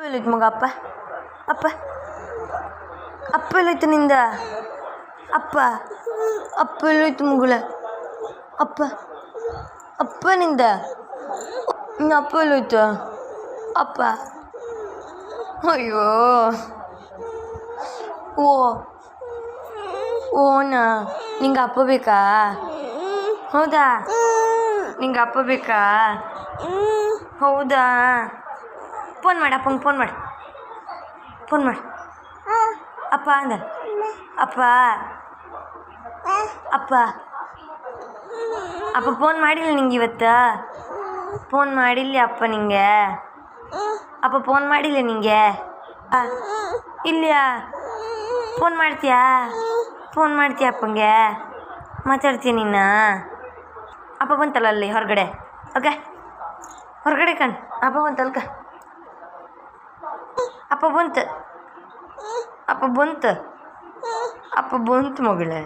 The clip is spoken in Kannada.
ಎಲ್ಲೈತೆ ಮಗ ಅಪ್ಪ ಅಪ್ಪ ಅಪ್ಪ ಎಲ್ಲೈತೆ ನಿಂದ ಅಪ್ಪ ಅಪ್ಪ ಎಲ್ಲೈತೆ ಮಗಳ ಅಪ್ಪ ಅಪ್ಪ ನಿಂದ ಅಪ್ಪ ಎಲ್ಲೈತೆ ಅಪ್ಪ ಅಯ್ಯೋ ಓ ಓನಾ ನಿಂಗೆ ಅಪ್ಪ ಬೇಕಾ ಹೌದಾ ನಿಂಗೆ ಅಪ್ಪ ಬೇಕಾ ಹೌದಾ ಫೋನ್ ಮಾಡಿ ಅಪ್ಪಂಗೆ ಫೋನ್ ಮಾಡಿ ಅಪ್ಪ ಅಂದ ಅಪ್ಪ ಅಪ್ಪ ಅಪ್ಪ ಫೋನ್ ಮಾಡಿಲ್ಲ ನಿಂಗೆ ಇವತ್ತು ಫೋನ್ ಮಾಡಿಲ್ಲ ಅಪ್ಪ ನಿಂಗೆ ಅಪ್ಪ ಫೋನ್ ಮಾಡಿಲ್ಲ ನಿಂಗೆ ಇಲ್ಲಯಾ ಫೋನ್ ಮಾಡ್ತೀಯಾ ಅಪ್ಪಂಗೆ ಮಾತಾಡ್ತೀಯ ನೀನು ಅಪ್ಪ ಬಂತಲ್ಲ ಅಲ್ಲಿ ಹೊರಗಡೆ ಓಕೆ ಹೊರಗಡೆ ಕಣ್ ಅಪ್ಪ ಬಂತಲ್ಕ ಅಪ್ಪ ಬಂತು ಮಗಳೇ.